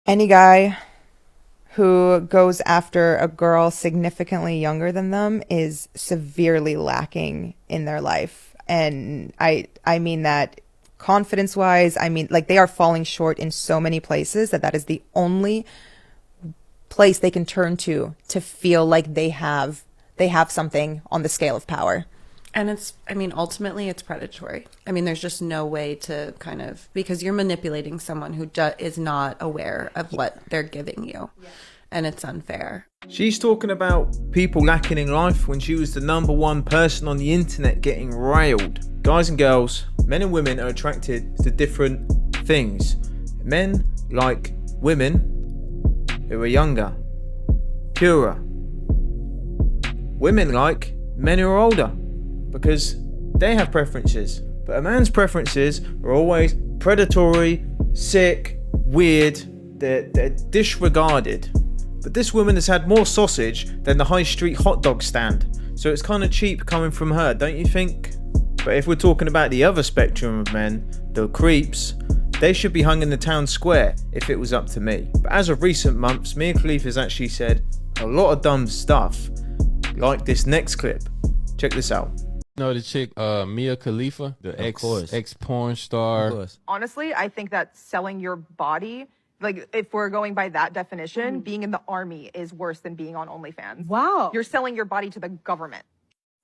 Any guy who goes after a girl significantly younger than them is severely lacking in their life. And I mean that confidence wise. I mean, like, they are falling short in so many places that is the only place they can turn to feel like they have something on the scale of power. And ultimately it's predatory. There's just no way to because you're manipulating someone who is not aware of what they're giving you. Yeah. And it's unfair. She's talking about people lacking in life when she was the #1 person on the internet getting railed. Guys and girls, men and women are attracted to different things. Men like women who are younger, purer. Women like men who are older, because they have preferences. But a man's preferences are always predatory, sick, weird, they're disregarded. But this woman has had more sausage than the high street hot dog stand, so it's kind of cheap coming from her, don't you think? But if we're talking about the other spectrum of men, the creeps, they should be hung in the town square if it was up to me. But as of recent months, me and Khalifa has actually said a lot of dumb stuff, like this next clip. Check this out. The chick, Mia Khalifa, the ex porn star. Honestly, I think that selling your body, like, if we're going by that definition, being in the army is worse than being on OnlyFans. Wow. You're selling your body to the government.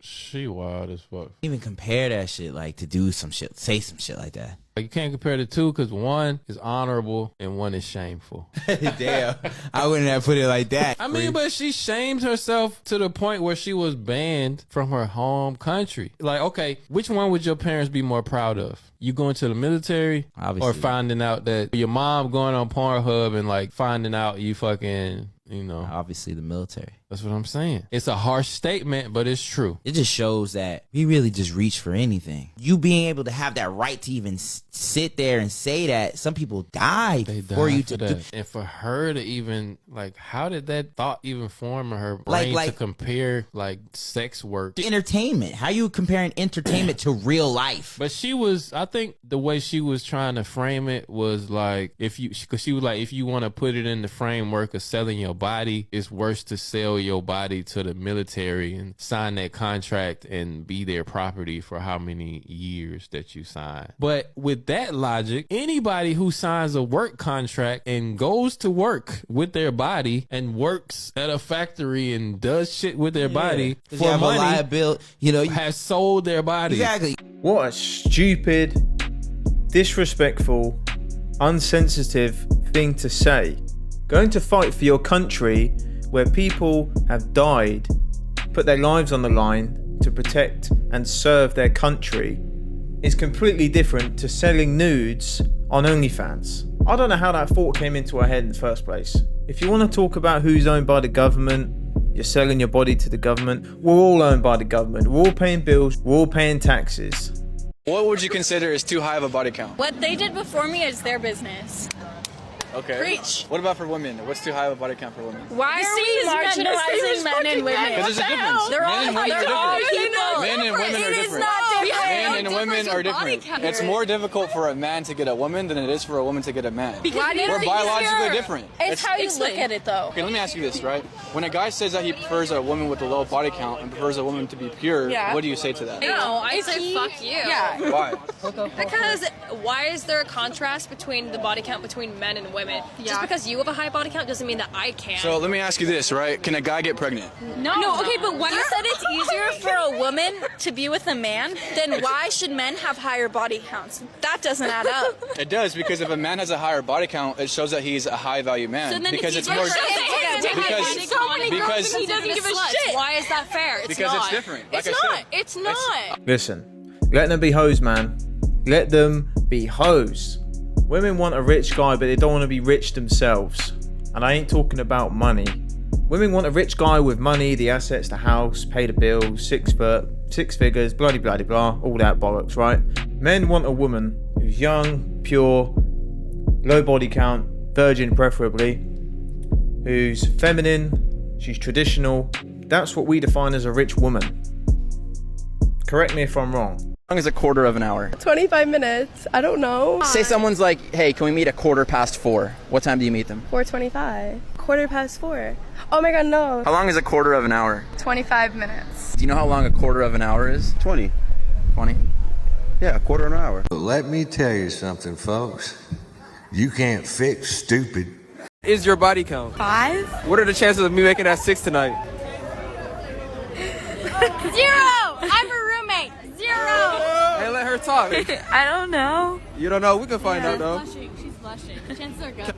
She wild as fuck. Even compare that shit, like, to do some shit, say some shit like that. You can't compare the two because one is honorable and one is shameful. Damn, I wouldn't have put it like that. But she shamed herself to the point where she was banned from her home country. Like, okay, which one would your parents be more proud of? You going to the military, obviously, or finding out that your mom going on Pornhub and like finding out you fucking, obviously the military. That's what I'm saying. It's a harsh statement, but it's true. It just shows that we really just reach for anything. You being able to have that right to even sit there and say that, some people died for you to do. And for her to even, like, how did that thought even form in her brain to compare, like, sex work to entertainment? How you comparing entertainment to real life? But I think the way she was trying to frame it was like, because she was like, if you want to put it in the framework of selling your body, it's worse to sell your body to the military and sign that contract and be their property for how many years that you sign. But with that logic, anybody who signs a work contract and goes to work with their body and works at a factory and does shit with their body for money, liability, has sold their body. Exactly. What a stupid, disrespectful, unsensitive thing to say. Going to fight for your country where people have died, put their lives on the line to protect and serve their country, is completely different to selling nudes on OnlyFans. I don't know how that thought came into our head in the first place. If you want to talk about who's owned by the government, you're selling your body to the government. We're all owned by the government. We're all paying bills. We're all paying taxes. What would you consider is too high of a body count? What they did before me is their business. Okay. Preach. What about for women? What's too high of a body count for women? Why are we marginalizing men and women? Because there's a difference. They're all people. Men and women are different. Men and women are different. It's more difficult for a man to get a woman than it is for a woman to get a man. We're biologically different. It's how you look at it, though. Okay, let me ask you this, right? When a guy says that he prefers a woman with a low body count and prefers a woman to be pure, what do you say to that? No, I say fuck you. Yeah. Why? Because why is there a contrast between the body count between men and women? Just because you have a high body count doesn't mean that I can. So let me ask you this, right? Can a guy get pregnant? No, okay, but when you said it's easier for a woman to be with a man, then why should men have higher body counts? That doesn't add up. It does, because if a man has a higher body count, it shows that he's a high value man. So then because it's more because he doesn't give a shit. Why is that fair? Because it's different. It's not. Listen, let them be hoes, man. Let them be hoes. Women want a rich guy, but they don't want to be rich themselves. And I ain't talking about money. Women want a rich guy with money, the assets, the house, pay the bills, 6 figures, bloody bloody blah, all that bollocks, right? Men want a woman who's young, pure, low body count, virgin preferably, who's feminine, she's traditional. That's what we define as a rich woman. Correct me if I'm wrong. How long is a quarter of an hour? 25 minutes. I don't know. Say someone's like, hey, can we meet at 4:15? What time do you meet them? 4:25. 4:15. Oh my god, no. How long is a quarter of an hour? 25 minutes. Do you know how long a quarter of an hour is? 20. 20? Yeah, a quarter of an hour. But let me tell you something, folks. You can't fix stupid. Is your body count? 5? What are the chances of me making that 6 tonight? 0! I'm a roommate. 0! Hey, let her talk. I don't know. You don't know? We can find out, though. She's blushing. Chances are good.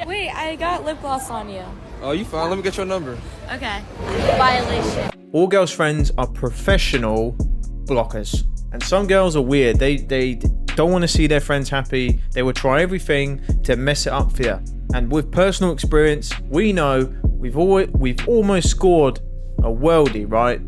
Wait, I got lip gloss on you. Oh, you fine. Let me get your number. Okay. Violation. All girls' friends are professional blockers. And some girls are weird. They don't want to see their friends happy. They will try everything to mess it up for you. And with personal experience, we know we've almost scored a worldie, right?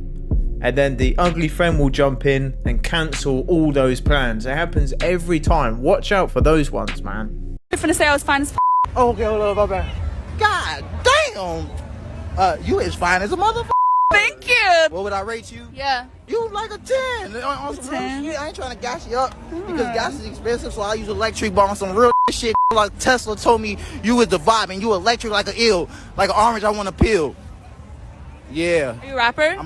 And then the ugly friend will jump in and cancel all those plans. It happens every time. Watch out for those ones, man. You're finna say I was fine as Oh, okay, hold on, my bad. God damn! You is fine as a motherfucker. Thank you. What would I rate you? Yeah. You like a 10. On some real 10? shit. I ain't trying to gas you up because gas is expensive, so I use electric bar on some real shit. Like Tesla told me you was the vibe and you electric like an eel, like an orange I want to peel. Yeah. Are you a rapper?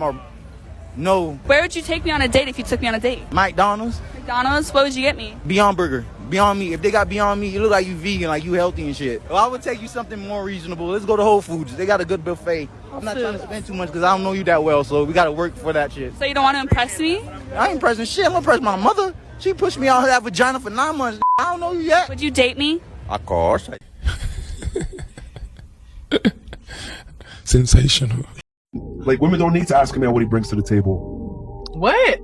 No. Where would you take me on a date if you took me on a date? McDonald's, McDonald's? What would you get me? Beyond Burger, Beyond Meat. If they got Beyond Meat, you look like you vegan, like you healthy and shit. Well, I would take you something more reasonable. Let's go to Whole Foods. They got a good buffet. I'm not trying to spend too much because I don't know you that well, so we got to work for that shit. So you don't want to impress me? I ain't impressing shit. I'm impressing my mother. She pushed me out of that vagina for 9 months. I don't know you yet. Would you date me? Of course. Sensational. Like, women don't need to ask a man what he brings to the table. What?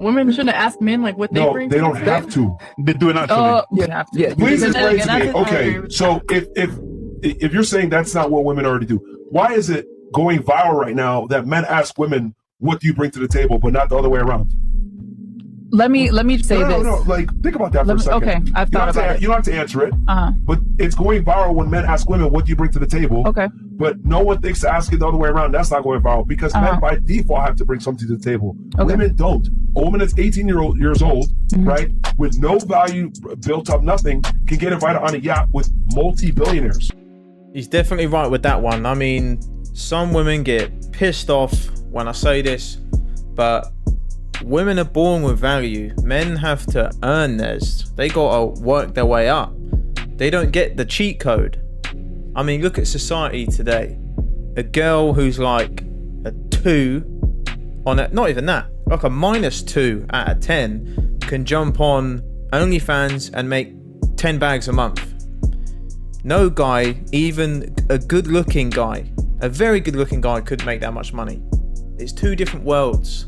Women shouldn't ask men like what they bring. They don't have to. They do it naturally. You have to. Yeah. Please explain to me. Okay, so if you're saying that's not what women already do, why is it going viral right now that men ask women, what do you bring to the table, but not the other way around? Let me say this. No. Like, think about that for a second. Okay, I've thought about it. You don't have to answer it. Uh-huh. But it's going viral when men ask women, what do you bring to the table? Okay. But no one thinks to ask it the other way around. That's not going viral because men by default have to bring something to the table. Okay. Women don't. A woman that's 18 years old, right, with no value built up, nothing, can get invited on a yacht with multi-billionaires. He's definitely right with that one. I mean, some women get pissed off when I say this, but women are born with value. Men have to earn theirs. They gotta work their way up. They don't get the cheat code. I mean, look at society today. A girl who's like a 2 on it, not even that, like a -2 out of 10 can jump on OnlyFans and make 10 bags a month. No guy, even a good-looking guy, a very good-looking guy, could make that much money. It's two different worlds.